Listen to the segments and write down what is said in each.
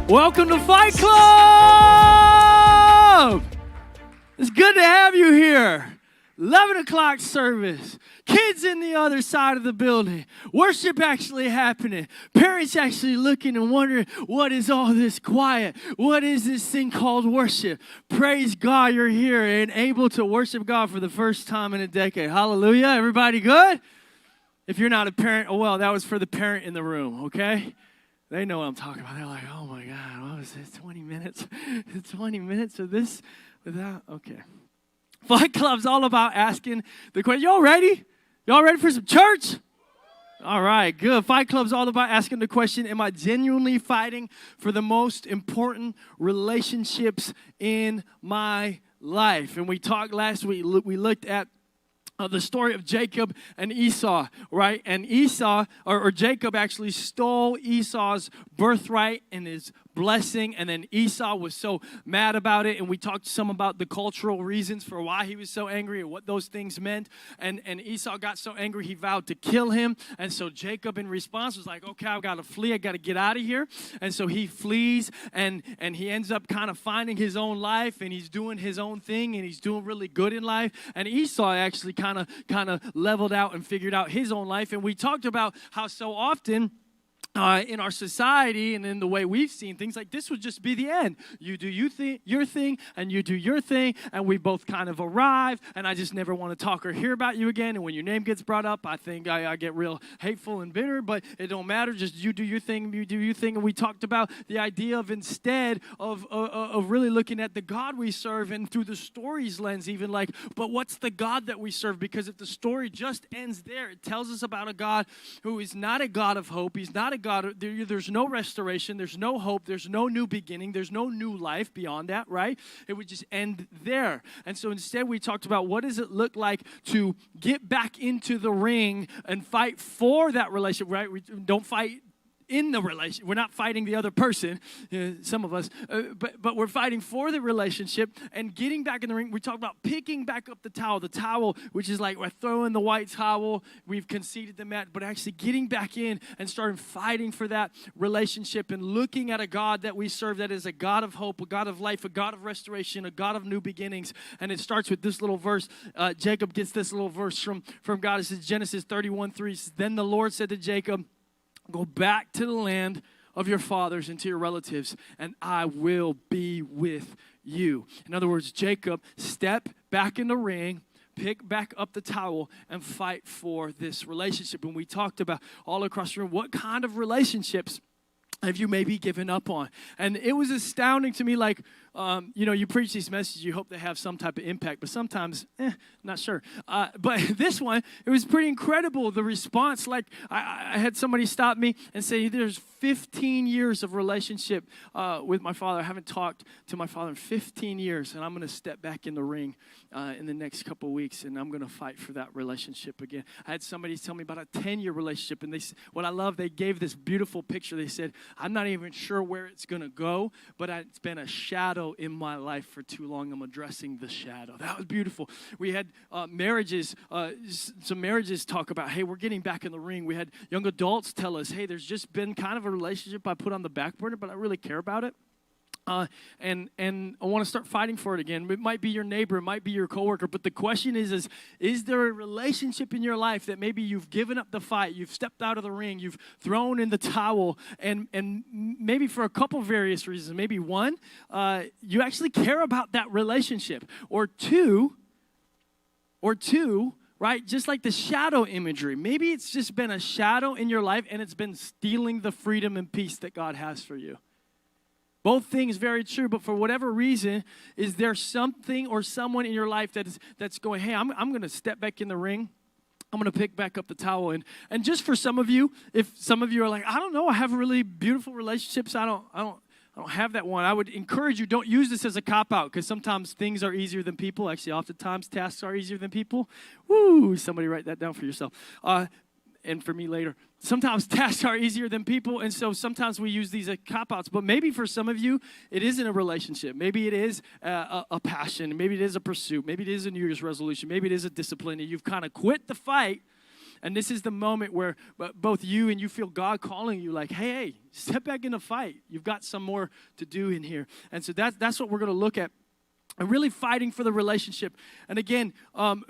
Welcome to Fight Club! It's good to have you here. 11 o'clock service. Kids in the other side of the building. Worship actually happening. Parents actually looking and wondering, what is all this quiet? What is this thing called worship? Praise God you're here and able to worship God for the first time in a decade. Hallelujah. Everybody good? If you're not a parent, oh well, that was for the parent in the room, okay? They know what I'm talking about. They're like, oh my God, what was this, 20 minutes? 20 minutes of this without, okay. Fight Club's all about asking the question. Y'all ready? Y'all ready for some church? All right, good. Fight Club's all about asking the question, am I genuinely fighting for the most important relationships in my life? And we talked last week, we looked at the story of Jacob and Esau, right? And Esau, or Jacob actually stole Esau's birthright and his blessing, and then Esau was so mad about it, and we talked some about the cultural reasons for why he was so angry and what those things meant, and Esau got so angry he vowed to kill him, and so Jacob in response was like, okay, I've got to flee, I got to get out of here, and so he flees, and he ends up kind of finding his own life, and he's doing his own thing, and he's doing really good in life, and Esau actually kind of leveled out and figured out his own life, and we talked about how so often in our society and in the way we've seen things, like this would just be the end. You do your thing, and you do your thing, and we both kind of arrive, and I just never want to talk or hear about you again, and when your name gets brought up, I think I get real hateful and bitter, but it don't matter, just you do your thing, and we talked about the idea of instead of really looking at the God we serve, and through the stories lens even, like, but what's the God that we serve? Because if the story just ends there, it tells us about a God who is not a God of hope, he's not a God, there's no restoration, there's no hope, there's no new beginning, there's no new life beyond that, right? It would just end there. And so instead we talked about what does it look like to get back into the ring and fight for that relationship, right? We don't fight in the relationship. We're not fighting the other person, some of us, but we're fighting for the relationship and getting back in the ring. We talked about picking back up the towel, which is like we're throwing the white towel, we've conceded the match, but actually getting back in and starting fighting for that relationship and looking at a God that we serve that is a God of hope, a God of life, a God of restoration, a God of new beginnings. And it starts with this little verse. Jacob gets this little verse from God. It says Genesis 31:3 says, then the Lord said to Jacob, go back to the land of your fathers and to your relatives, and I will be with you. In other words, Jacob, step back in the ring, pick back up the towel, and fight for this relationship. And we talked about all across the room, what kind of relationships have you maybe given up on? And it was astounding to me, like, you preach these messages, you hope they have some type of impact, but sometimes, not sure. But this one, it was pretty incredible, the response. Like, I had somebody stop me and say, there's 15 years of relationship with my father. I haven't talked to my father in 15 years, and I'm going to step back in the ring in the next couple of weeks, and I'm going to fight for that relationship again. I had somebody tell me about a 10-year relationship, and what I love, they gave this beautiful picture. They said, I'm not even sure where it's going to go, but it's been a shadow in my life for too long. I'm addressing the shadow. That was beautiful. We had marriages, some marriages talk about, hey, we're getting back in the ring. We had young adults tell us, hey, there's just been kind of a relationship I put on the back burner, but I really care about it. And I want to start fighting for it again. It might be your neighbor, it might be your coworker, but the question is there a relationship in your life that maybe you've given up the fight, you've stepped out of the ring, you've thrown in the towel, and maybe for a couple various reasons. Maybe one, you actually care about that relationship, or two, right? Just like the shadow imagery. Maybe it's just been a shadow in your life, and it's been stealing the freedom and peace that God has for you. Both things very true, but for whatever reason, is there something or someone in your life that's going, hey, I'm going to step back in the ring. I'm going to pick back up the towel. And just for some of you, if some of you are like, I don't know, I have really beautiful relationships. I don't have that one. I would encourage you, don't use this as a cop-out, because sometimes things are easier than people. Actually, oftentimes tasks are easier than people. Woo, somebody write that down for yourself. And for me later. Sometimes tasks are easier than people, and so sometimes we use these as cop-outs. But maybe for some of you, it isn't a relationship. Maybe it is a passion. Maybe it is a pursuit. Maybe it is a New Year's resolution. Maybe it is a discipline, and you've kind of quit the fight, And this is the moment where both you and you feel God calling you like, hey, step back in the fight. You've got some more to do in here. And so that's what we're going to look at. And really fighting for the relationship. And again, I'm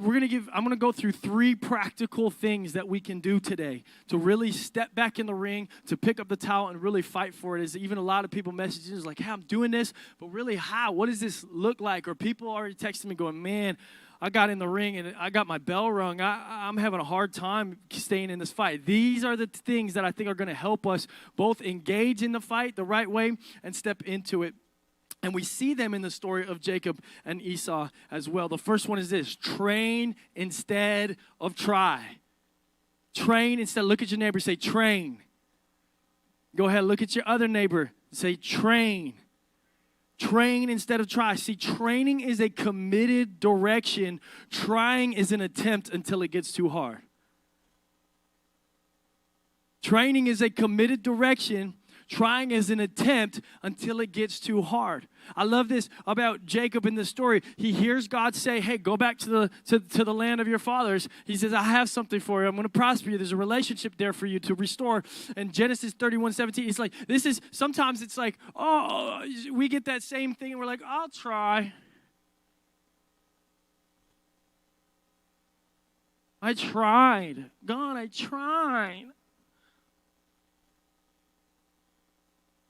going to go through 3 practical things that we can do today to really step back in the ring, to pick up the towel and really fight for it. Is even a lot of people messages like, hey, I'm doing this, but really how? What does this look like? Or people already texting me going, man, I got in the ring and I got my bell rung. I'm having a hard time staying in this fight. These are the things that I think are going to help us both engage in the fight the right way and step into it. And we see them in the story of Jacob and Esau as well. The first one is this: train instead of try. Train instead. Look at your neighbor, say train. Go ahead, look at your other neighbor, say train. Train instead of try. See, training is a committed direction. Trying is an attempt until it gets too hard. Training is a committed direction. Trying is an attempt until it gets too hard. I love this about Jacob in the story. He hears God say, hey, go back to the land of your fathers. He says, I have something for you. I'm going to prosper you. There's a relationship there for you to restore. And Genesis 31:17, it's like, sometimes it's like, oh, we get that same thing and we're like, I'll try. I tried. God, I tried.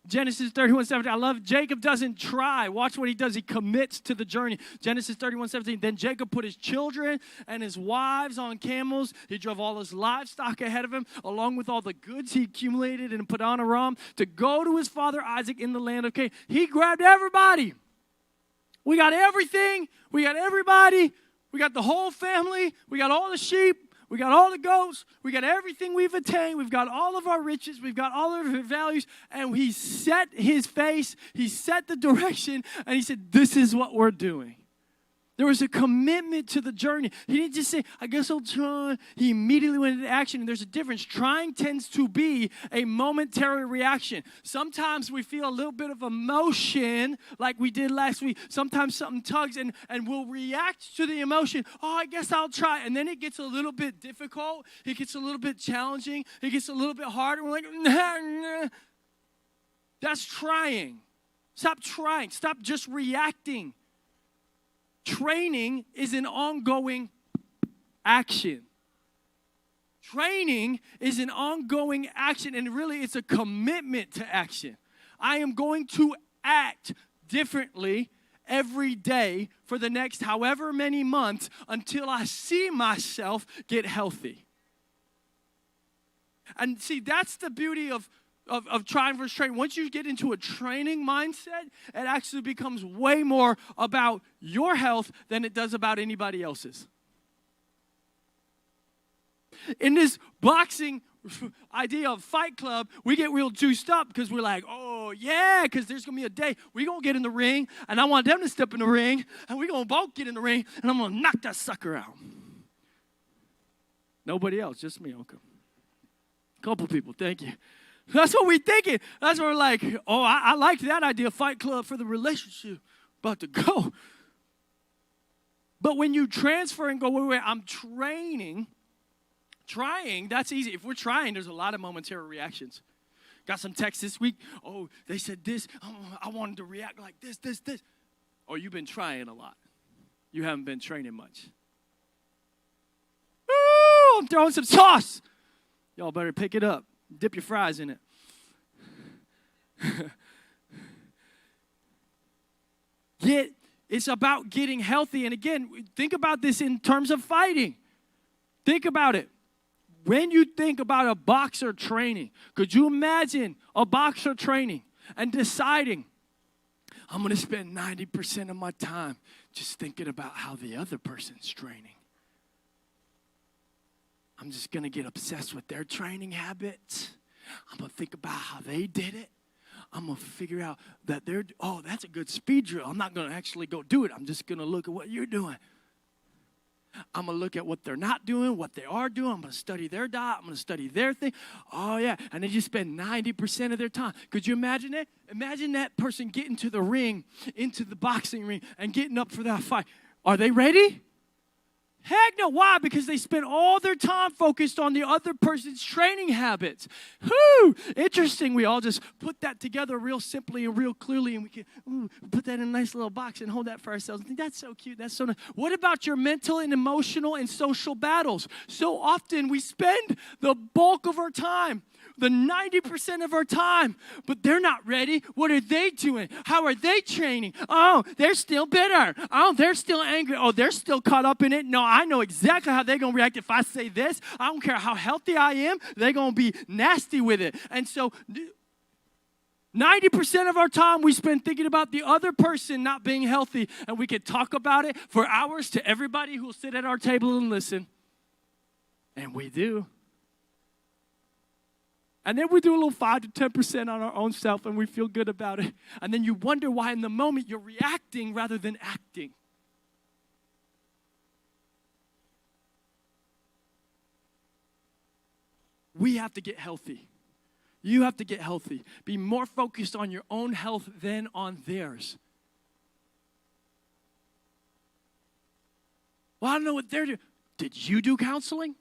Genesis 31:17. I love Jacob doesn't try. Watch what he does. He commits to the journey. Genesis 31:17. Then Jacob put his children and his wives on camels. He drove all his livestock ahead of him, along with all the goods he accumulated in Padan Aram, to go to his father Isaac in the land of Canaan. He grabbed everybody. We got everything. We got everybody. We got the whole family. We got all the sheep. We got all the goats. We got everything we've attained. We've got all of our riches. We've got all of our values. And he set his face. He set the direction. And he said, this is what we're doing. There was a commitment to the journey. He didn't just say, I guess I'll try. He immediately went into action. And there's a difference. Trying tends to be a momentary reaction. Sometimes we feel a little bit of emotion like we did last week. Sometimes something tugs and we'll react to the emotion. Oh, I guess I'll try. And then it gets a little bit difficult. It gets a little bit challenging. It gets a little bit harder. We're like, nah. That's trying. Stop trying. Stop just reacting. Training is an ongoing action. Training is an ongoing action, and really it's a commitment to action. I am going to act differently every day for the next however many months until I see myself get healthy. And see, that's the beauty of trying versus training. Once you get into a training mindset, it actually becomes way more about your health than it does about anybody else's. In this boxing idea of Fight Club, we get real juiced up because we're like, oh, yeah, because there's going to be a day we're going to get in the ring, and I want them to step in the ring, and we're going to both get in the ring, and I'm going to knock that sucker out. Nobody else, just me, okay. Couple people, thank you. That's what we're thinking. That's what we're like, oh, I like that idea, Fight Club for the relationship. About to go. But when you transfer and go, wait, I'm training, trying, that's easy. If we're trying, there's a lot of momentary reactions. Got some texts this week. Oh, they said this. Oh, I wanted to react like this. Oh, you've been trying a lot. You haven't been training much. Ooh, I'm throwing some sauce. Y'all better pick it up. Dip your fries in it. It's about getting healthy. And again, think about this in terms of fighting. Think about it. When you think about a boxer training, could you imagine a boxer training and deciding, I'm going to spend 90% of my time just thinking about how the other person's training? I'm just going to get obsessed with their training habits. I'm going to think about how they did it. I'm going to figure out that that's a good speed drill. I'm not going to actually go do it. I'm just going to look at what you're doing. I'm going to look at what they're not doing, what they are doing. I'm going to study their diet. I'm going to study their thing. Oh, yeah. And they just spend 90% of their time. Could you imagine it? Imagine that person getting to the ring, into the boxing ring, and getting up for that fight. Are they ready? Heck no. Why? Because they spend all their time focused on the other person's training habits. Whew! Interesting. We all just put that together real simply and real clearly, and we can put that in a nice little box and hold that for ourselves. I think that's so cute. That's so nice. What about your mental and emotional and social battles? So often we spend the bulk of our time, the 90% of our time, but they're not ready. What are they doing? How are they training? Oh, they're still bitter. Oh, they're still angry. Oh, they're still caught up in it. No, I know exactly how they're going to react if I say this. I don't care how healthy I am. They're going to be nasty with it. And so 90% of our time we spend thinking about the other person not being healthy, and we could talk about it for hours to everybody who will sit at our table and listen. And we do. And then we do a little 5 to 10% on our own self, and we feel good about it. And then you wonder why in the moment you're reacting rather than acting. We have to get healthy. You have to get healthy. Be more focused on your own health than on theirs. Well, I don't know what they're doing. Did you do counseling?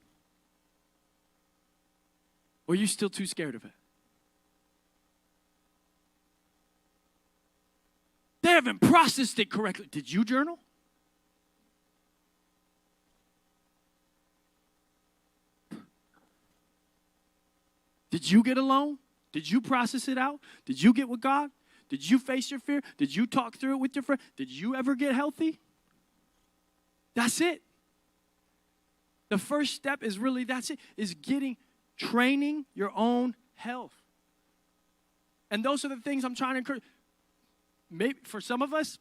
Or are you still too scared of it? They haven't processed it correctly. Did you journal? Did you get alone? Did you process it out? Did you get with God? Did you face your fear? Did you talk through it with your friend? Did you ever get healthy? That's it. The first step is really, that's it, is training your own health. And those are the things I'm trying to encourage. Maybe for some of us,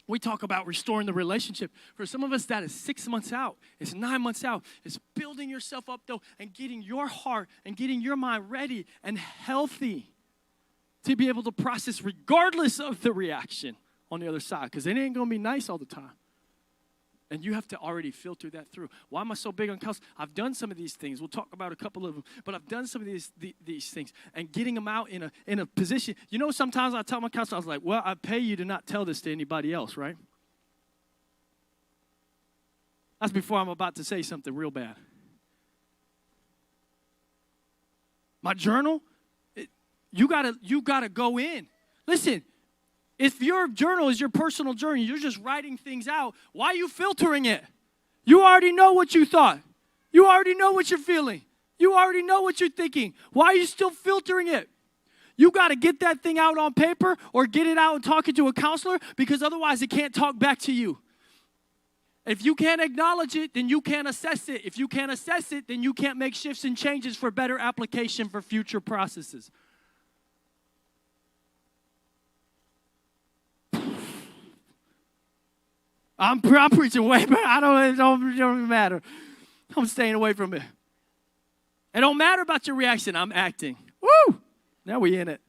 we talk about restoring the relationship. For some of us, that is 6 months out. It's 9 months out. It's building yourself up, though, and getting your heart and getting your mind ready and healthy to be able to process regardless of the reaction on the other side, because it ain't going to be nice all the time. And you have to already filter that through. Why am I so big on counseling? I've done some of these things. We'll talk about a couple of them. But I've done some of these things. And getting them out in a position. You know, sometimes I tell my counselor, I was like, well, I pay you to not tell this to anybody else, right? That's before I'm about to say something real bad. My journal, you gotta go in. Listen. If your journal is your personal journey, you're just writing things out, why are you filtering it? You already know what you thought. You already know what you're feeling. You already know what you're thinking. Why are you still filtering it? You got to get that thing out on paper or get it out and talk it to a counselor, because otherwise it can't talk back to you. If you can't acknowledge it, then you can't assess it. If you can't assess it, then you can't make shifts and changes for better application for future processes. I'm preaching way better. It don't even matter. I'm staying away from it. It don't matter about your reaction. I'm acting. Woo! Now we in it.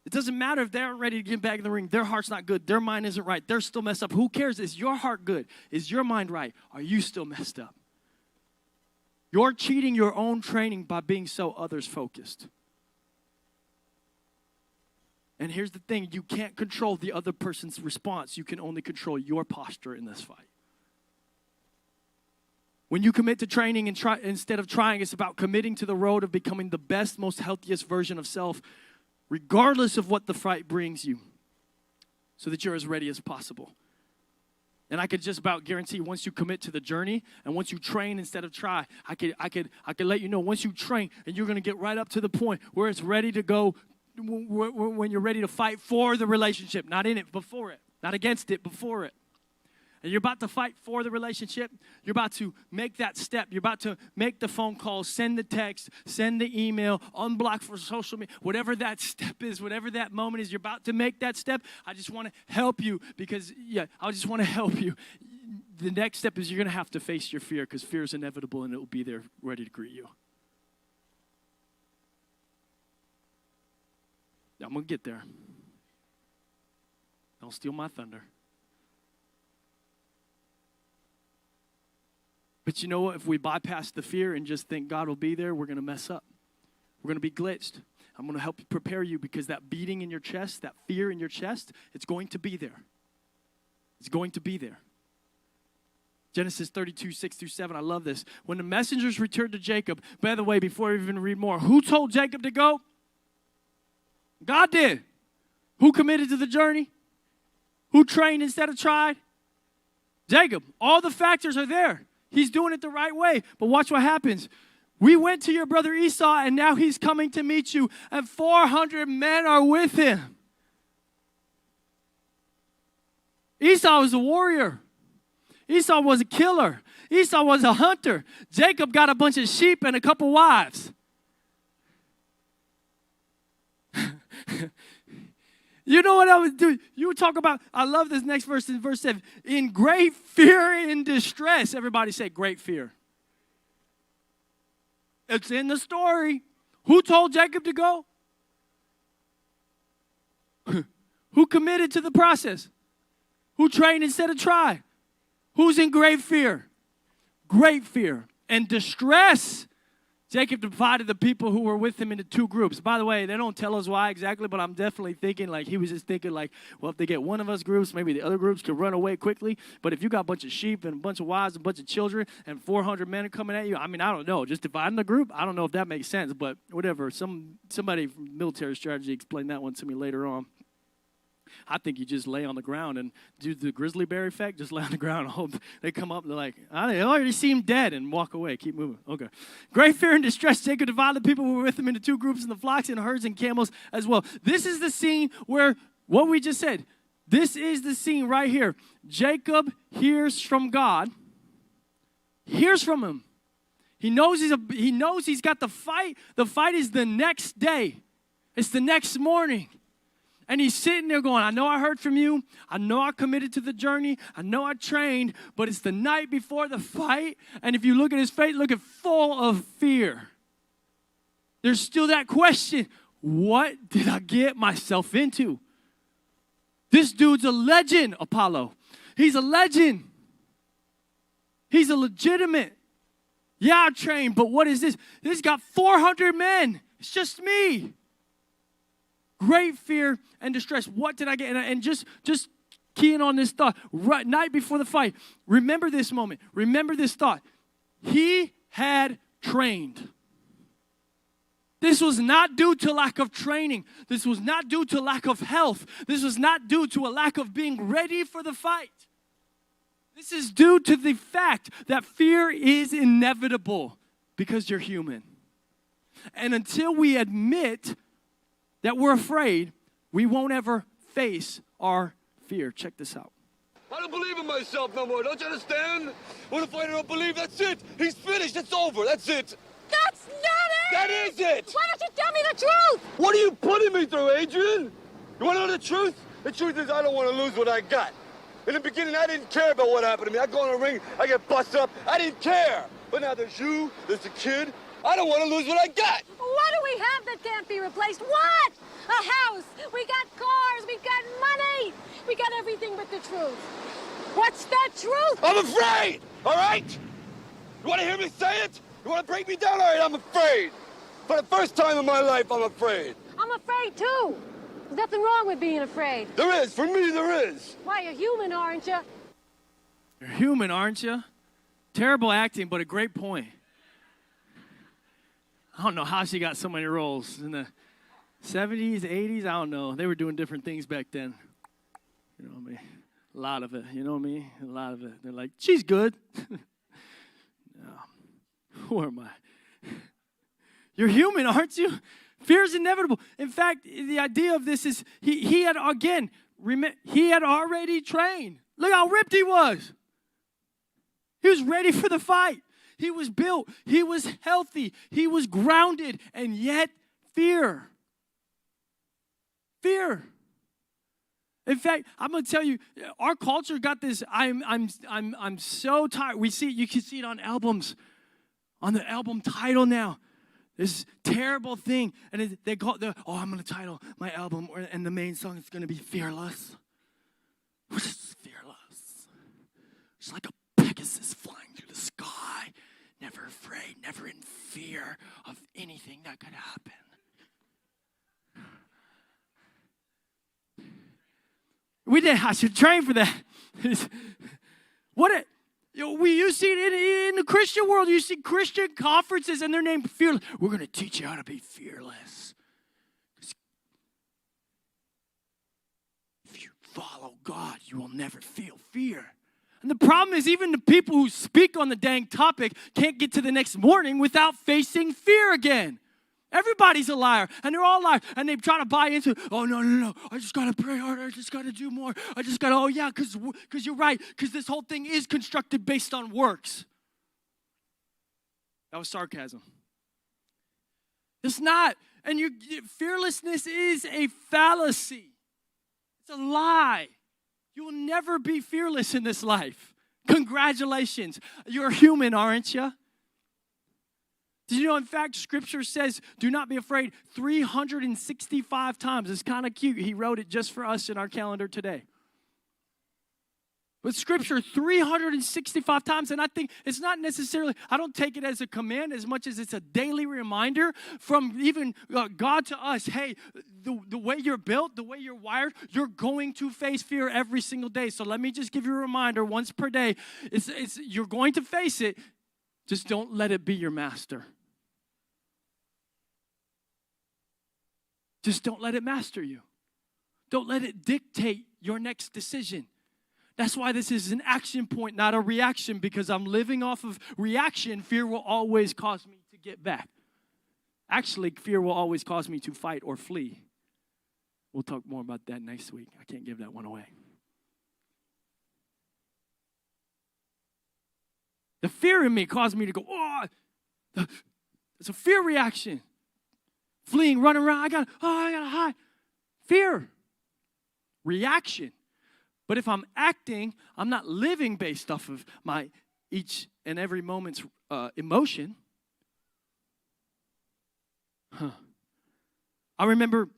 It doesn't matter if they aren't ready to get back in the ring. Their heart's not good. Their mind isn't right. They're still messed up. Who cares? Is your heart good? Is your mind right? Are you still messed up? You're cheating your own training by being so others-focused. And here's the thing, you can't control the other person's response. You can only control your posture in this fight. When you commit to training and instead of trying, it's about committing to the road of becoming the best, most healthiest version of self, regardless of what the fight brings you, so that you're as ready as possible. And I could just about guarantee once you commit to the journey and once you train instead of try, I could let you know once you train and you're going to get right up to the point where it's ready to go, when you're ready to fight for the relationship, not in it, before it, not against it, before it. And you're about to fight for the relationship. You're about to make that step. You're about to make the phone call, send the text, send the email, unblock for social media, whatever that step is, whatever that moment is, you're about to make that step. I just want to help you because, I just want to help you. The next step is you're going to have to face your fear, because fear is inevitable and it will be there ready to greet you. I'm going to get there. Don't steal my thunder. But you know what? If we bypass the fear and just think God will be there, we're going to mess up. We're going to be glitched. I'm going to help you prepare you, because that beating in your chest, that fear in your chest, it's going to be there. It's going to be there. Genesis 32, 6 through 7. I love this. When the messengers returned to Jacob, by the way, before we even read more, who told Jacob to go? God did. Who committed to the journey? Who trained instead of tried? Jacob. All the factors are there. He's doing it the right way. But watch what happens. We went to your brother Esau, and now he's coming to meet you, and 400 men are with him. Esau was a warrior. Esau was a killer. Esau was a hunter. Jacob got a bunch of sheep and a couple wives. You know what I was doing? You talk about, I love this next verse in verse 7. In great fear and distress. Everybody say great fear. It's in the story. Who told Jacob to go? Who committed to the process? Who trained instead of tried? Who's in great fear? Great fear and distress. Jacob divided the people who were with him into two groups. By the way, they don't tell us why exactly, but I'm definitely thinking like he was just thinking like, well, if they get one of us groups, maybe the other groups could run away quickly. But if you got a bunch of sheep and a bunch of wives and a bunch of children and 400 men are coming at you, I mean, I don't know. Just dividing the group, I don't know if that makes sense, but whatever. Somebody from military strategy explained that one to me later on. I think you just lay on the ground and do the grizzly bear effect. Just lay on the ground and hope they come up and they're like, they already seem dead, and walk away. Keep moving. Okay. Great fear and distress. Jacob divided the people who were with him into two groups, and the flocks and herds and camels as well. This is the scene where what we just said. This is the scene right here. Jacob hears from God. Hears from him. He knows he's got the fight. The fight is the next day. It's the next morning. And he's sitting there going, I know I heard from you. I know I committed to the journey. I know I trained. But it's the night before the fight. And if you look at his face, look at full of fear. There's still that question. What did I get myself into? This dude's a legend, Apollo. He's a legend. He's a legitimate. Yeah, I trained, but what is this? This got 400 men. It's just me. Great fear and distress. What did I get? And just keying on this thought. Right, night before the fight. Remember this moment. Remember this thought. He had trained. This was not due to lack of training. This was not due to lack of health. This was not due to a lack of being ready for the fight. This is due to the fact that fear is inevitable because you're human. And until we admit that we're afraid, we won't ever face our fear. Check this out. I don't believe in myself no more. Don't you understand? What if I don't believe? That's it. He's finished. It's over. That's it. That's not it! That is it! Why don't you tell me the truth? What are you putting me through, Adrian? You want to know the truth? The truth is I don't want to lose what I got. In the beginning, I didn't care about what happened to me. I go in the ring, I get busted up. I didn't care. But now there's you, there's the kid. I don't want to lose what I got. What do we have that can't be replaced? What? A house. We got cars. We got money. We got everything but the truth. What's that truth? I'm afraid, all right? You want to hear me say it? You want to break me down? All right, I'm afraid. For the first time in my life, I'm afraid. I'm afraid, too. There's nothing wrong with being afraid. There is. For me, there is. Why, you're human, aren't you? You're human, aren't you? Terrible acting, but a great point. I don't know how she got so many roles. In the 70s, 80s, I don't know. They were doing different things back then. You know what I mean? A lot of it, you know what I mean? A lot of it. They're like, she's good. No. Who am I? You're human, aren't you? Fear is inevitable. In fact, the idea of this is he had already trained. Look how ripped he was. He was ready for the fight. He was built. He was healthy. He was grounded. And yet, fear. Fear. In fact, I'm going to tell you, our culture got this. I'm so tired. You can see it on albums, on the album title now. This terrible thing, and they call it I'm going to title my album, and the main song is going to be "Fearless." What is fearless? It's like a Pegasus flying through the sky, never afraid, never in fear of anything that could happen. I should train for that. You see it in the Christian world. You see Christian conferences, and they're named Fearless. We're going to teach you how to be fearless. If you follow God, you will never feel fear. And the problem is even the people who speak on the dang topic can't get to the next morning without facing fear again. Everybody's a liar, and they're all liars, and they try to buy into, oh, no, I just got to pray harder, I just got to do more, I just got to, oh, yeah, because you're right, because this whole thing is constructed based on works. That was sarcasm. It's not, and fearlessness is a fallacy. It's a lie. You will never be fearless in this life. Congratulations. You're human, aren't you? Did you know, in fact, Scripture says, do not be afraid 365 times. It's kind of cute. He wrote it just for us in our calendar today. But Scripture 365 times, and I think it's not necessarily, I don't take it as a command as much as it's a daily reminder from even God to us. Hey, the way you're built, the way you're wired, you're going to face fear every single day. So let me just give you a reminder once per day. You're going to face it. Just don't let it be your master. Just don't let it master you. Don't let it dictate your next decision. That's why this is an action point, not a reaction, because I'm living off of reaction. Fear will always cause me to get back. Actually, fear will always cause me to fight or flee. We'll talk more about that next week. I can't give that one away. The fear in me caused me to go, oh, it's a fear reaction. Fleeing, running around, I gotta hide. Fear. Reaction. But if I'm acting, I'm not living based off of my each and every moment's emotion. I remember,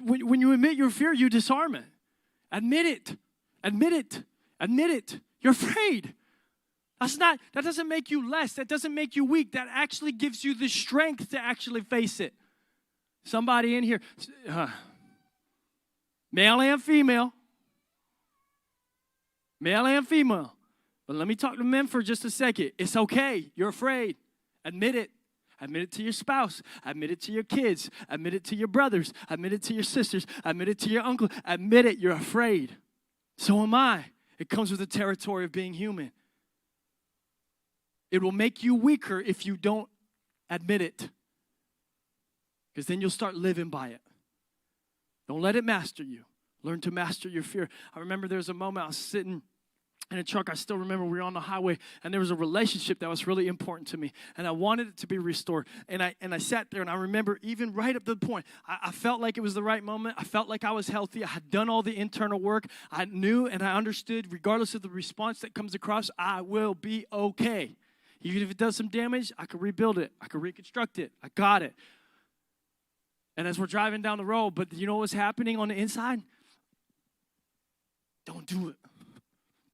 when you admit your fear, you disarm it. Admit it. Admit it. Admit it. You're afraid. That doesn't make you less. That doesn't make you weak. That actually gives you the strength to actually face it. Somebody in here, male and female. Male and female. But let me talk to men for just a second. It's okay. You're afraid. Admit it. Admit it to your spouse. Admit it to your kids. Admit it to your brothers. Admit it to your sisters. Admit it to your uncle. Admit it. You're afraid. So am I. It comes with the territory of being human. It will make you weaker if you don't admit it. Because then you'll start living by it. Don't let it master you. Learn to master your fear. I remember there was a moment I was sitting in a truck. I still remember we were on the highway, and there was a relationship that was really important to me, and I wanted it to be restored. And I sat there, and I remember even right up to the point, I felt like it was the right moment. I felt like I was healthy. I had done all the internal work. I knew and I understood, regardless of the response that comes across, I will be okay. Even if it does some damage, I could rebuild it. I could reconstruct it. I got it. And as we're driving down the road, but you know what's happening on the inside? Don't do it.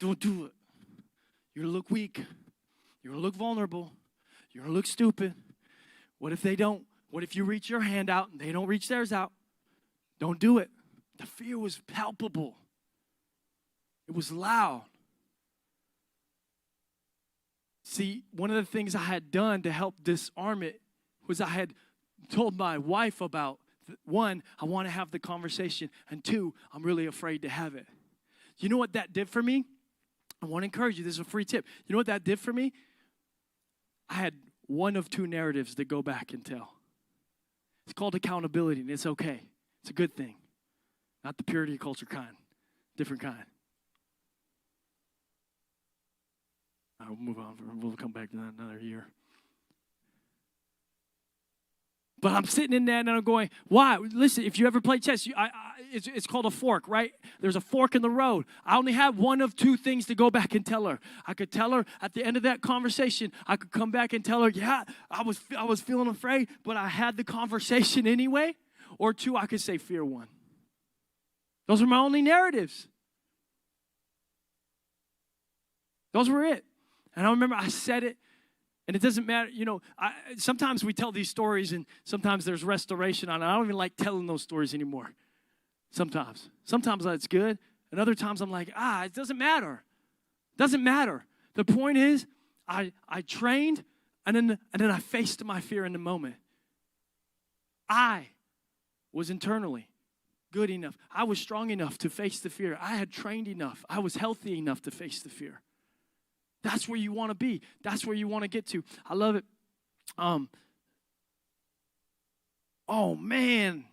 Don't do it. You're going to look weak. You're going to look vulnerable. You're going to look stupid. What if they don't? What if you reach your hand out and they don't reach theirs out? Don't do it. The fear was palpable. It was loud. See, one of the things I had done to help disarm it was I had told my wife about, one, I want to have the conversation, and two, I'm really afraid to have it. You know what that did for me? I want to encourage you. This is a free tip. You know what that did for me? I had one of two narratives to go back and tell. It's called accountability, and it's okay. It's a good thing. Not the purity culture kind. Different kind. I'll move on. We'll come back to that another year. But I'm sitting in there and I'm going, why? Listen, if you ever play chess, it's called a fork, right? There's a fork in the road. I only had one of two things to go back and tell her. I could tell her at the end of that conversation, I could come back and tell her, yeah, I was feeling afraid, but I had the conversation anyway. Or two, I could say fear won. Those are my only narratives. Those were it. And I remember I said it. And it doesn't matter, sometimes we tell these stories and sometimes there's restoration on it. I don't even like telling those stories anymore. Sometimes. Sometimes it's good. And other times I'm like, it doesn't matter. Doesn't matter. The point is, I trained, and then I faced my fear in the moment. I was internally good enough. I was strong enough to face the fear. I had trained enough. I was healthy enough to face the fear. That's where you want to be. That's where you want to get to. I love it. Oh man,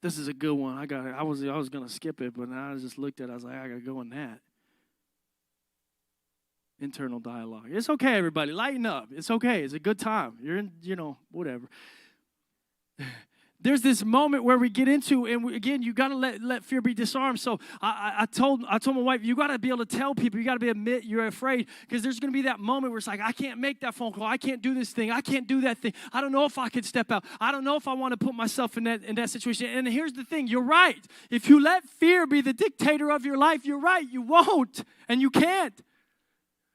this is a good one. I was gonna skip it, but now I just looked at it. I was like, I gotta go on that. Internal dialogue. It's okay, everybody. Lighten up. It's okay. It's a good time. You're in, whatever. There's this moment where we get into, and again, you got to let fear be disarmed. So I told my wife, you got to be able to tell people, you got to admit you're afraid, because there's going to be that moment where it's like, I can't make that phone call, I can't do this thing, I can't do that thing, I don't know if I can step out, I don't know if I want to put myself in that situation. And here's the thing, you're right. If you let fear be the dictator of your life, you're right, you won't, and you can't.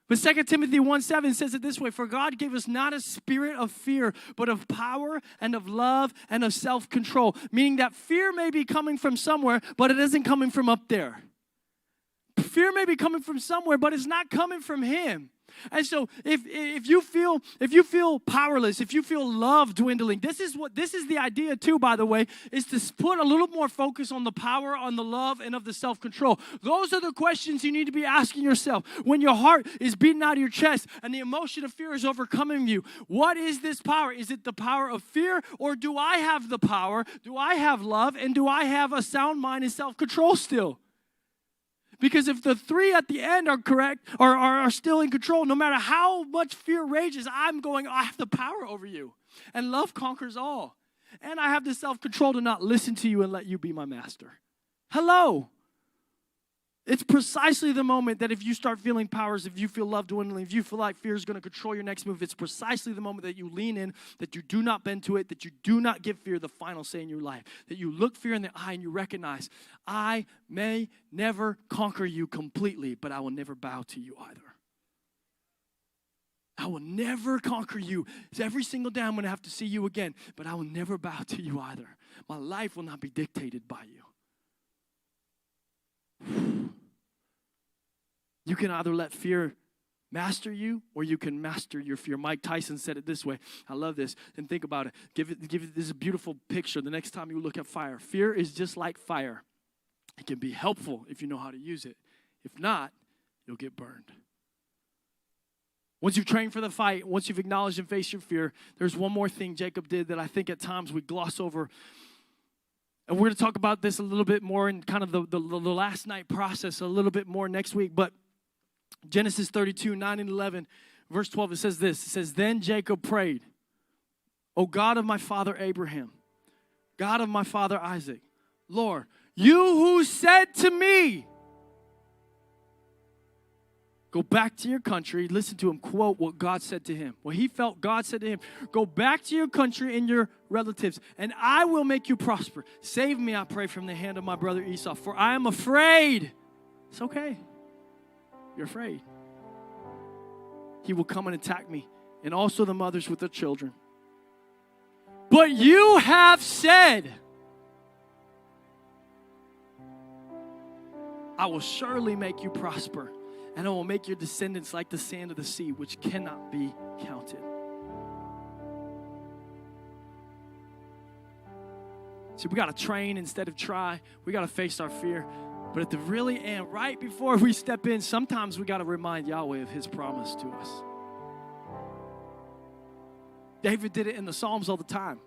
But 2 Timothy 1:7 says it this way, for God gave us not a spirit of fear, but of power and of love and of self-control. Meaning that fear may be coming from somewhere, but it isn't coming from up there. Fear may be coming from somewhere, but it's not coming from Him. And so if you feel powerless, if you feel love dwindling, this is the idea too, by the way, is to put a little more focus on the power, on the love, and of the self-control. Those are the questions you need to be asking yourself when your heart is beating out of your chest and the emotion of fear is overcoming you. What is this power? Is it the power of fear, or do I have the power? Do I have love? And do I have a sound mind and self-control still? Because if the three at the end are correct, or are still in control, no matter how much fear rages, I have the power over you. And love conquers all. And I have the self-control to not listen to you and let you be my master. Hello. It's precisely the moment that if you start feeling powers, if you feel love dwindling, if you feel like fear is going to control your next move, it's precisely the moment that you lean in, that you do not bend to it, that you do not give fear the final say in your life, that you look fear in the eye and you recognize, I may never conquer you completely, but I will never bow to you either. I will never conquer you. Every single day I'm going to have to see you again, but I will never bow to you either. My life will not be dictated by you. You can either let fear master you, or you can master your fear. Mike Tyson said it this way. I love this. And think about it. Give it this beautiful picture the next time you look at fire. Fear is just like fire. It can be helpful if you know how to use it. If not, you'll get burned. Once you've trained for the fight, once you've acknowledged and faced your fear, there's one more thing Jacob did that I think at times we gloss over. And we're going to talk about this a little bit more in kind of the last night process a little bit more next week. But Genesis 32, 9 and 11, verse 12, it says this. It says, then Jacob prayed, O God of my father Abraham, God of my father Isaac, Lord, you who said to me, go back to your country. Listen to him quote what God said to him. What he felt God said to him. Go back to your country and your relatives, and I will make you prosper. Save me, I pray, from the hand of my brother Esau, for I am afraid. It's okay. You're afraid. He will come and attack me, and also the mothers with their children. But you have said, I will surely make you prosper, and I will make your descendants like the sand of the sea, which cannot be counted. See, we got to train instead of try. We got to face our fear. But at the really end, right before we step in, sometimes we got to remind Yahweh of His promise to us. David did it in the Psalms all the time.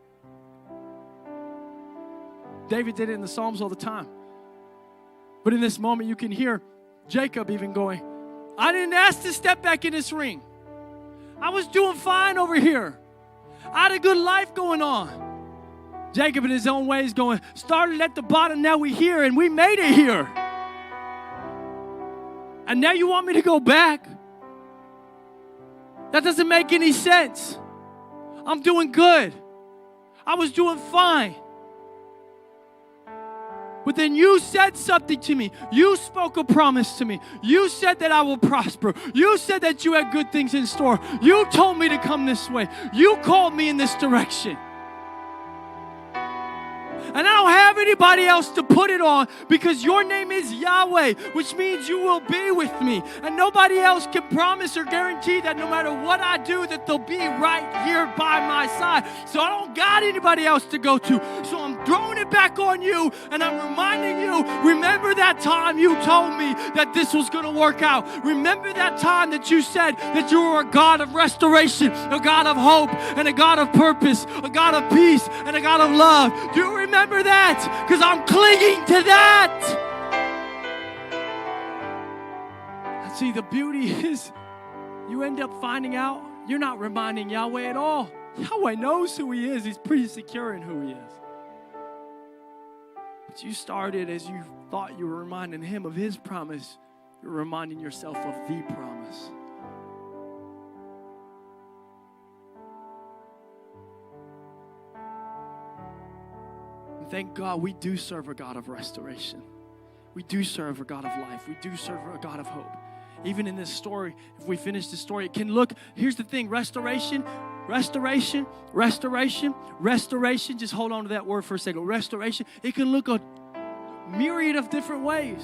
David did it in the Psalms all the time. But in this moment, you can hear Jacob even going, I didn't ask to step back in this ring. I was doing fine over here. I had a good life going on. Jacob in his own ways going, started at the bottom, now we're here, and we made it here. And now you want me to go back? That doesn't make any sense. I'm doing good. I was doing fine. But then you said something to me. You spoke a promise to me. You said that I will prosper. You said that you had good things in store. You told me to come this way. You called me in this direction. And I don't have anybody else to put it on because your name is Yahweh, which means you will be with me. And nobody else can promise or guarantee that no matter what I do, that they'll be right here by my side. So I don't got anybody else to go to. So I'm throwing it back on you, and I'm reminding you, remember that time you told me that this was going to work out. Remember that time that you said that you were a God of restoration, a God of hope, and a God of purpose, a God of peace, and a God of love. Do you remember that? Because I'm clinging to that. And see, the beauty is you end up finding out you're not reminding Yahweh at all. Yahweh knows who he is. He's pretty secure in who he is. But you started as you thought you were reminding him of his promise. You're reminding yourself of the promise. And thank God we do serve a God of restoration. We do serve a God of life. We do serve a God of hope. Even in this story, if we finish the story, it can look, here's the thing, restoration. Just hold on to that word for a second. Restoration, it can look a myriad of different ways.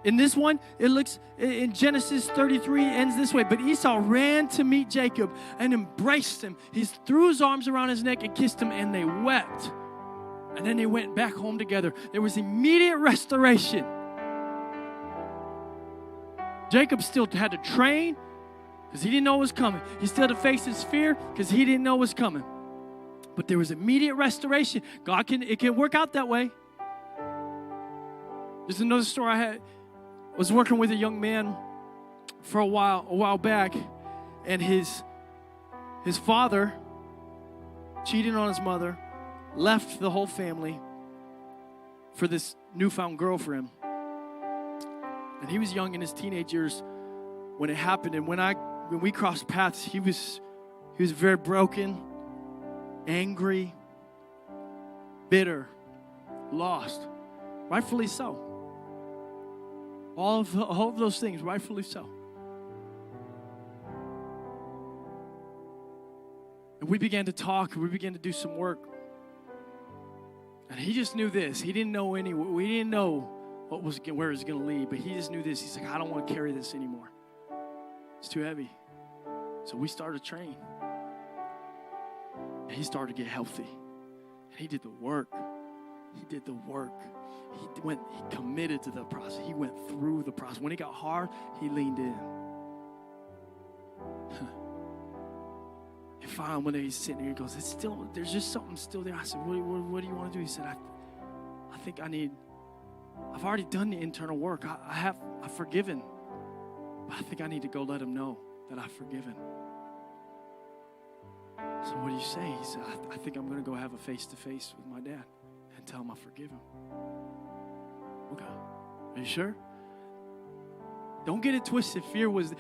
In this one, it looks, in Genesis 33, ends this way. But Esau ran to meet Jacob and embraced him. He threw his arms around his neck and kissed him, and they wept. And then they went back home together. There was immediate restoration. Jacob still had to train because he didn't know what was coming. He still had to face his fear because he didn't know what was coming. But there was immediate restoration. It can work out that way. There's another story I was working with a young man for a while back, and his father cheated on his mother, left the whole family for this newfound girlfriend. And he was young in his teenage years when it happened. And when we crossed paths, he was very broken, angry, bitter, lost. Rightfully so. All of those things, rightfully so. And we began to talk, and we began to do some work. And he just knew this. We didn't know where it was going to lead, but he just knew this. He's like, I don't want to carry this anymore. It's too heavy. So we started to train. And he started to get healthy. And he did the work. He committed to the process. He went through the process. When it got hard, he leaned in. And finally, one day he's sitting there, he goes, there's just something still there. I said, what do you want to do? He said, I've already done the internal work. I've forgiven. But I think I need to go let him know that I've forgiven. So what do you say? He said, I think I'm going to go have a face-to-face with my dad and tell him I forgive him. Okay. Are you sure? Don't get it twisted. Fear was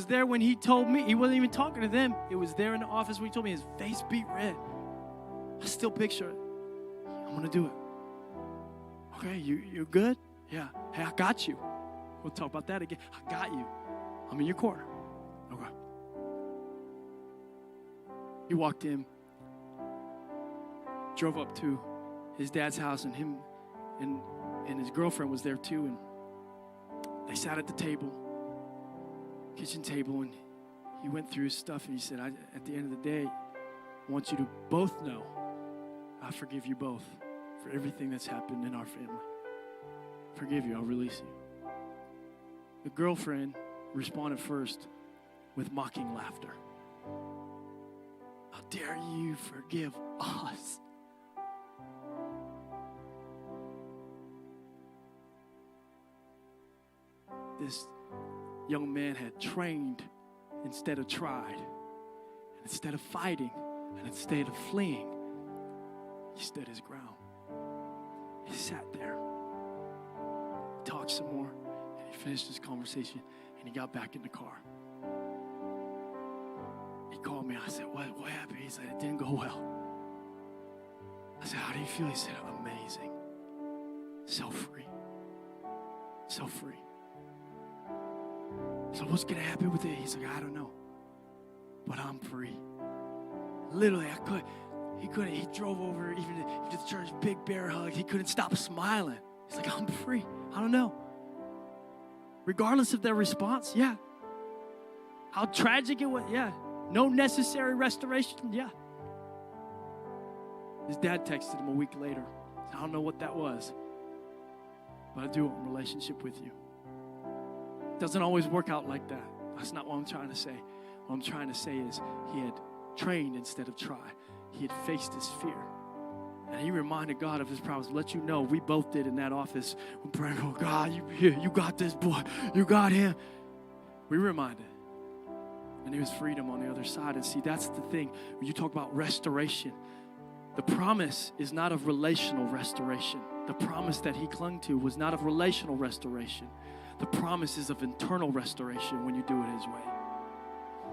there when he told me. He wasn't even talking to them. It was there in the office when he told me. His face beat red. I still picture it. I'm going to do it. Okay, you good? Yeah. Hey, I got you. We'll talk about that again. I got you. I'm in your corner. Okay. He walked in, drove up to his dad's house, and him and his girlfriend was there too, and they sat at the table, kitchen table, and he went through his stuff, and he said, at the end of the day, I want you to both know I forgive you both for everything that's happened in our family. Forgive you, I'll release you. The girlfriend responded first with mocking laughter. How dare you forgive us? This young man had trained instead of tried. And instead of fighting and instead of fleeing, he stood his ground. He sat there, talked some more, and he finished his conversation, and he got back in the car. He called me. I said, what happened? He said, it didn't go well. I said, how do you feel? He said, amazing. So free. So free. So what's going to happen with it? He's like, I don't know. But I'm free. Literally, He couldn't. He drove over even to the church, big bear hug. He couldn't stop smiling. He's like, I'm free. I don't know. Regardless of their response, yeah. How tragic it was, yeah. No necessary restoration, yeah. His dad texted him a week later. I don't know what that was, but I do want a relationship with you. It doesn't always work out like that. That's not what I'm trying to say. What I'm trying to say is he had trained instead of tried. He had faced his fear. And he reminded God of his promise. Let you know, we both did in that office. We're praying, oh God, you got this boy. You got him. We reminded. And there was freedom on the other side. And see, that's the thing. When you talk about restoration, the promise is not of relational restoration. The promise that he clung to was not of relational restoration. The promise is of internal restoration when you do it his way.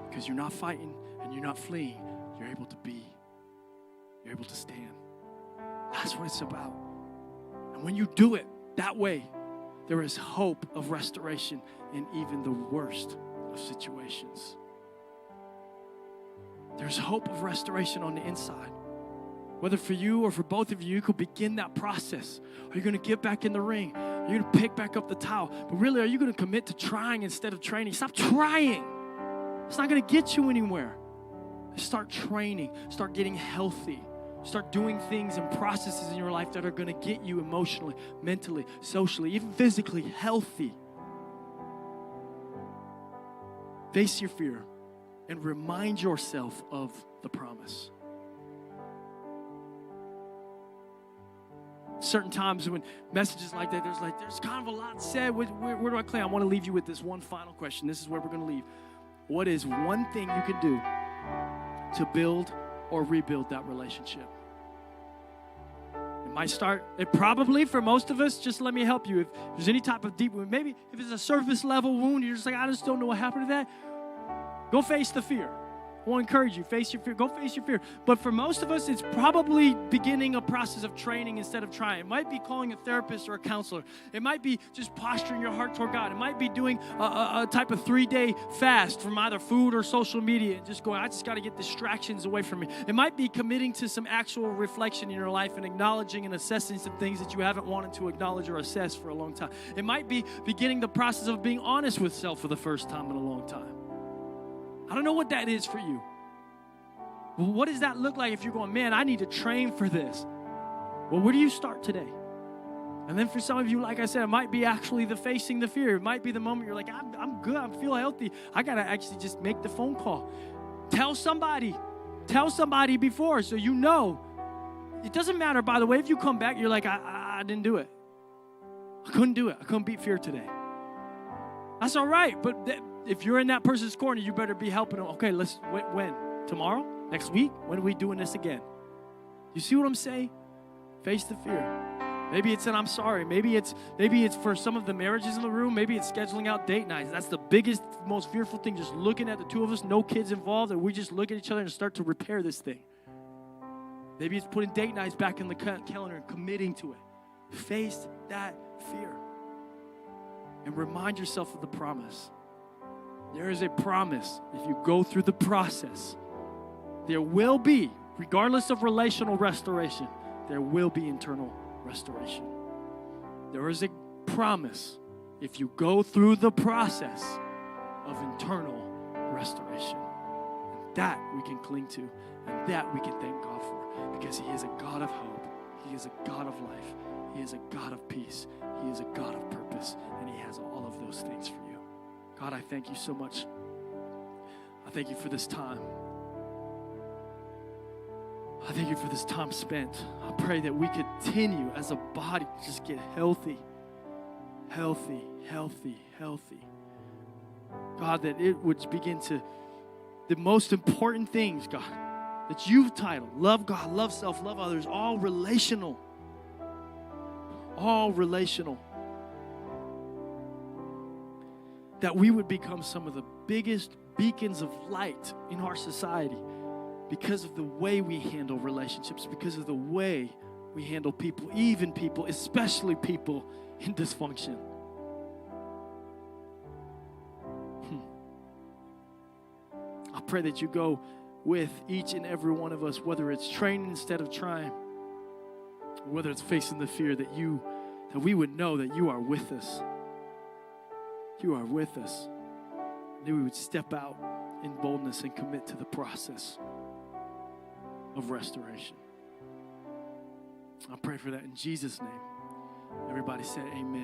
Because you're not fighting and you're not fleeing. You're able to be. You're able to stand. That's what it's about. And when you do it that way, there is hope of restoration in even the worst of situations. There's hope of restoration on the inside. Whether for you or for both of you, you could begin that process. Are you going to get back in the ring? Are you going to pick back up the towel? But really, are you going to commit to trying instead of training? Stop trying. It's not going to get you anywhere. Start training. Start getting healthy. Start doing things and processes in your life that are going to get you emotionally, mentally, socially, even physically healthy. Face your fear and remind yourself of the promise. Certain times when messages like that, there's kind of a lot said. Where do I claim? I want to leave you with this one final question. This is where we're going to leave. What is one thing you can do to build or rebuild that relationship? It probably for most of us, just let me help you. If there's any type of deep wound, maybe if it's a surface level wound, you're just like, I just don't know what happened to that. Go face the fear. I want to encourage you, face your fear. Go face your fear. But for most of us, it's probably beginning a process of training instead of trying. It might be calling a therapist or a counselor. It might be just posturing your heart toward God. It might be doing a type of 3-day fast from either food or social media and just going, I just got to get distractions away from me. It might be committing to some actual reflection in your life and acknowledging and assessing some things that you haven't wanted to acknowledge or assess for a long time. It might be beginning the process of being honest with self for the first time in a long time. I don't know what that is for you. Well, what does that look like if you're going, man, I need to train for this? Well, where do you start today? And then for some of you, like I said, it might be actually the facing the fear. It might be the moment you're like, I'm good. I feel healthy. I got to actually just make the phone call. Tell somebody before so you know. It doesn't matter, by the way, if you come back, you're like, I didn't do it. I couldn't do it. I couldn't beat fear today. That's all right. But if you're in that person's corner, you better be helping them. Okay, when? Tomorrow? Next week? When are we doing this again? You see what I'm saying? Face the fear. Maybe it's an I'm sorry. Maybe it's for some of the marriages in the room. Maybe it's scheduling out date nights. That's the biggest, most fearful thing. Just looking at the two of us, no kids involved, and we just look at each other and start to repair this thing. Maybe it's putting date nights back in the calendar and committing to it. Face that fear. And remind yourself of the promise. There is a promise. If you go through the process, there will be, regardless of relational restoration, there will be internal restoration. There is a promise. If you go through the process of internal restoration, and that we can cling to, and that we can thank God for, because He is a God of hope. He is a God of life. He is a God of peace. He is a God of purpose, and He has all of those things for you. God, I thank you so much. I thank you for this time. I thank you for this time spent. I pray that we continue as a body to just get healthy. God, that it would begin to, the most important things, God, that you've titled, love God, love self, love others, all relational. All relational. That we would become some of the biggest beacons of light in our society because of the way we handle relationships, because of the way we handle people, even people, especially people in dysfunction. I pray that you go with each and every one of us, whether it's training instead of trying, whether it's facing the fear, that we would know that you are with us. You are with us. That we would step out in boldness and commit to the process of restoration. I pray for that in Jesus' name. Everybody say amen.